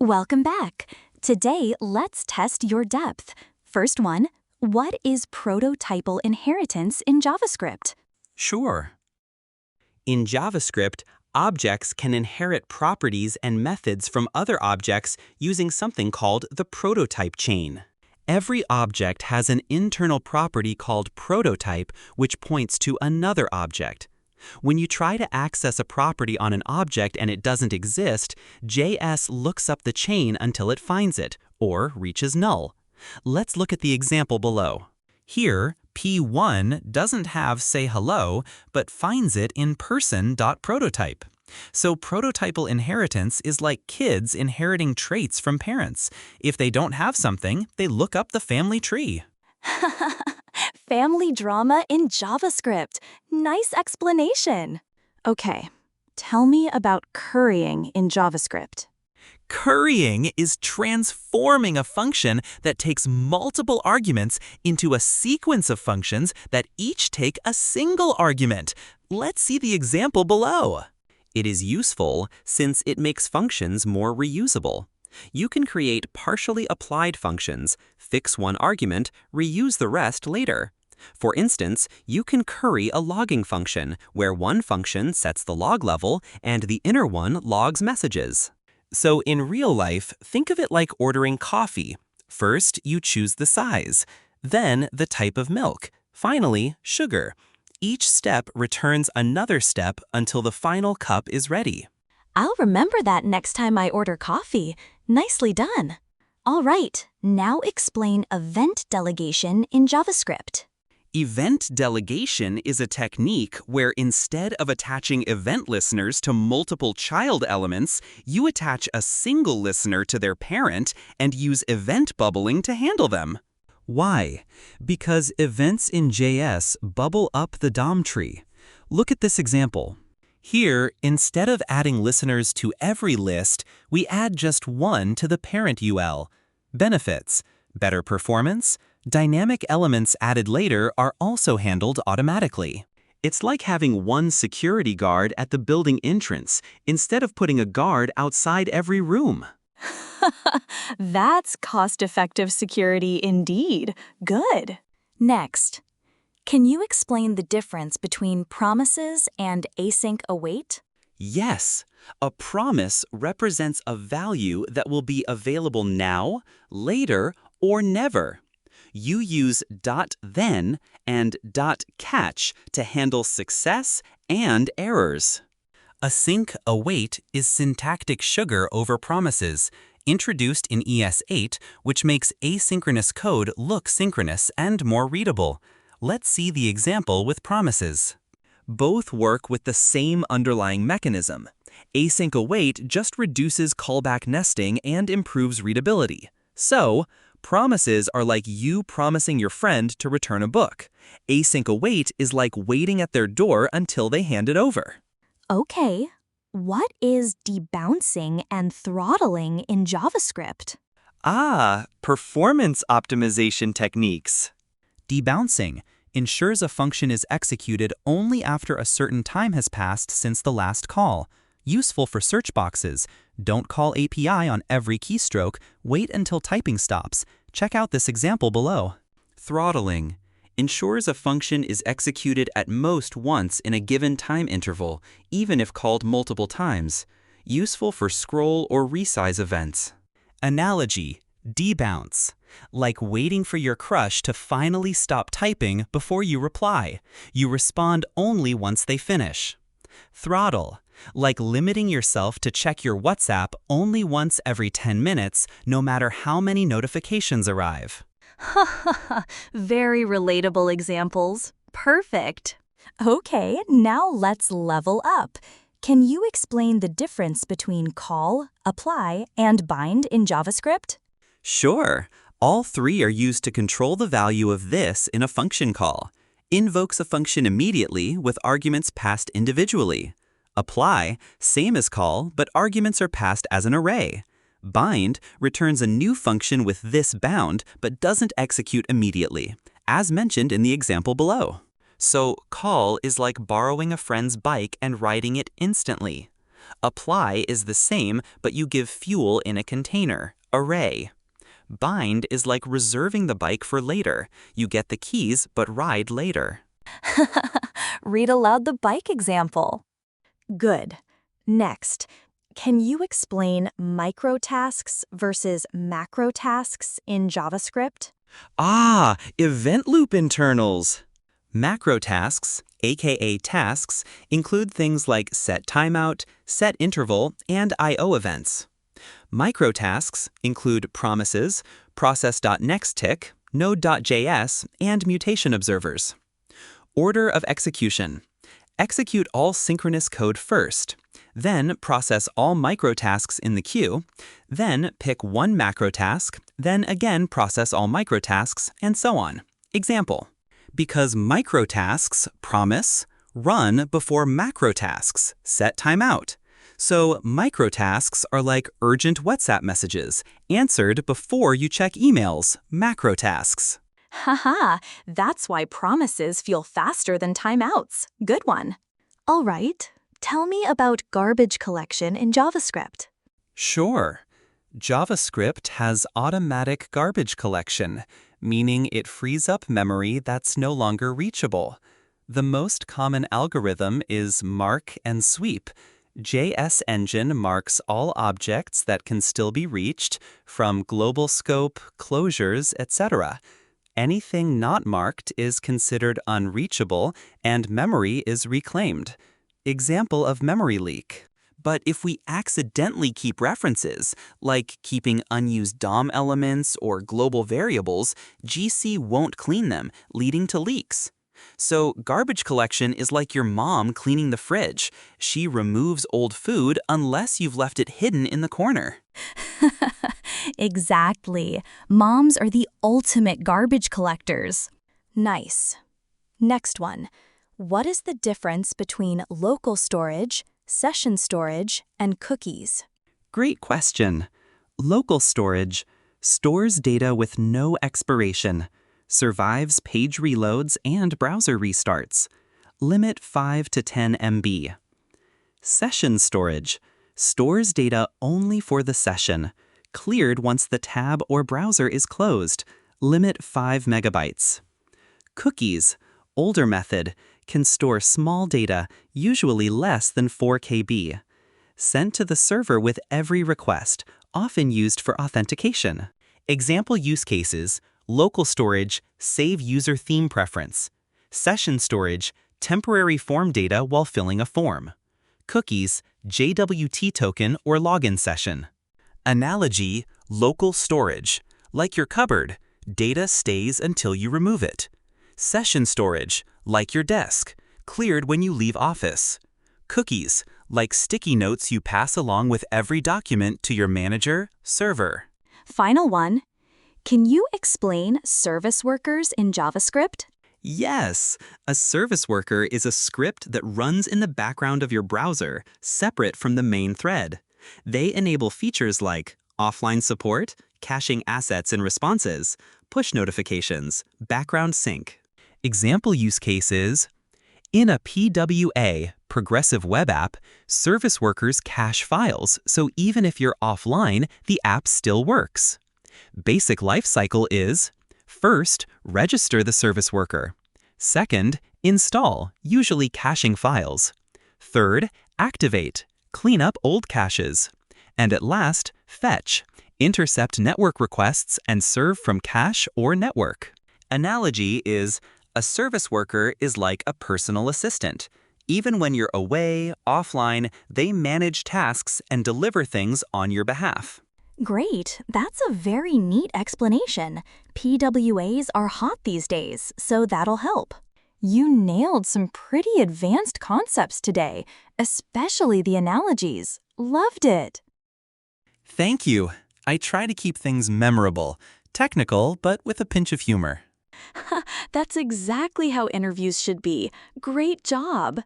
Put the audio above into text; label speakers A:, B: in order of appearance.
A: Welcome back. Today, let's test your depth. First one, what is prototypal inheritance in JavaScript?
B: Sure. In JavaScript, objects can inherit properties and methods from other objects using something called the prototype chain. Every object has an internal property called prototype, which points to another object. When you try to access a property on an object and it doesn't exist, JS looks up the chain until it finds it, or reaches null. Let's look at the example below. Here, P1 doesn't have say hello, but finds it in person.prototype. So prototypal inheritance is like kids inheriting traits from parents. If they don't have something, they look up the family tree.
A: Family drama in JavaScript. Nice explanation. Okay, tell me about currying in JavaScript.
B: Currying is transforming a function that takes multiple arguments into a sequence of functions that each take a single argument. Let's see the example below. It is useful since it makes functions more reusable. You can create partially applied functions, fix one argument, reuse the rest later. For instance, you can curry a logging function, where one function sets the log level and the inner one logs messages. So in real life, think of it like ordering coffee. First, you choose the size, then the type of milk, finally, sugar. Each step returns another step until the final cup is ready.
A: I'll remember that next time I order coffee. Nicely done. All right, now explain event delegation in JavaScript.
B: Event delegation is a technique where instead of attaching event listeners to multiple child elements, you attach a single listener to their parent and use event bubbling to handle them. Why? Because events in JS bubble up the DOM tree. Look at this example. Here, instead of adding listeners to every list, we add just one to the parent UL. Benefits: better performance. Dynamic elements added later are also handled automatically. It's like having one security guard at the building entrance instead of putting a guard outside every room.
A: That's cost-effective security indeed. Good. Next, can you explain the difference between promises and async await?
B: Yes, a promise represents a value that will be available now, later, or never. You use .then and .catch to handle success and errors. Async await is syntactic sugar over promises, introduced in ES8, which makes asynchronous code look synchronous and more readable. Let's see the example with promises. Both work with the same underlying mechanism. Async await just reduces callback nesting and improves readability. So, promises are like you promising your friend to return a book. Async await is like waiting at their door until they hand it over.
A: Okay, what is debouncing and throttling in JavaScript?
B: Performance optimization techniques. Debouncing ensures a function is executed only after a certain time has passed since the last call. Useful for search boxes. Don't call API on every keystroke. Wait until typing stops. Check out this example below. Throttling ensures a function is executed at most once in a given time interval, even if called multiple times. Useful for scroll or resize events. Analogy: debounce. Like waiting for your crush to finally stop typing before you reply. You respond only once they finish. Throttle. Like limiting yourself to check your WhatsApp only once every 10 minutes, no matter how many notifications arrive.
A: Very relatable examples. Perfect. Okay, now let's level up. Can you explain the difference between call, apply, and bind in JavaScript?
B: Sure. All three are used to control the value of this in a function call. Invokes a function immediately with arguments passed individually. Apply, same as call, but arguments are passed as an array. Bind returns a new function with this bound, but doesn't execute immediately, as mentioned in the example below. So call is like borrowing a friend's bike and riding it instantly. Apply is the same, but you give fuel in a container, array. Bind is like reserving the bike for later. You get the keys but ride later.
A: Read aloud the bike example. Good. Next, can you explain microtasks versus macrotasks in JavaScript?
B: Ah, event loop internals. Macrotasks, aka tasks, include things like set timeout, set interval, and I/O events. Microtasks include promises, process.nextTick, node.js, and mutation observers. Order of execution. Execute all synchronous code first. Then process all microtasks in the queue. Then pick one macrotask. Then again process all microtasks, and so on. Example. Because microtasks, promise, run before macrotasks, set timeout. So microtasks are like urgent WhatsApp messages, answered before you check emails, macrotasks.
A: Haha, that's why promises feel faster than timeouts. Good one. All right, tell me about garbage collection in JavaScript.
B: Sure. JavaScript has automatic garbage collection, meaning it frees up memory that's no longer reachable. The most common algorithm is mark and sweep. JS Engine marks all objects that can still be reached, from global scope, closures, etc. Anything not marked is considered unreachable, and memory is reclaimed. Example of memory leak. But if we accidentally keep references, like keeping unused DOM elements or global variables, GC won't clean them, leading to leaks. So garbage collection is like your mom cleaning the fridge. She removes old food unless you've left it hidden in the corner.
A: Exactly. Moms are the ultimate garbage collectors. Nice. Next one. What is the difference between local storage, session storage, and cookies?
B: Great question. Local storage stores data with no expiration, survives page reloads and browser restarts. Limit 5 to 10 MB. Session storage stores data only for the session, cleared once the tab or browser is closed. Limit 5 megabytes. Cookies, older method, can store small data, usually less than 4 KB. Sent to the server with every request, often used for authentication. Example use cases: local storage, save user theme preference. Session storage, temporary form data while filling a form. Cookies, JWT token or login session. Analogy, local storage. Like your cupboard, data stays until you remove it. Session storage, like your desk, cleared when you leave office. Cookies, like sticky notes you pass along with every document to your manager, server.
A: Final one. Can you explain service workers in JavaScript?
B: Yes, a service worker is a script that runs in the background of your browser, separate from the main thread. They enable features like offline support, caching assets and responses, push notifications, background sync. Example use cases: in a PWA, progressive web app, service workers cache files, so even if you're offline, the app still works. Basic lifecycle is: first, register the service worker. Second, install, usually caching files. Third, activate, clean up old caches. And at last, fetch, intercept network requests and serve from cache or network. Analogy is: a service worker is like a personal assistant. Even when you're away, offline, they manage tasks and deliver things on your behalf.
A: Great, that's a very neat explanation. PWAs are hot these days, so that'll help. You nailed some pretty advanced concepts today, especially the analogies. Loved it.
B: Thank you. I try to keep things memorable, technical, but with a pinch of humor.
A: That's exactly how interviews should be. Great job.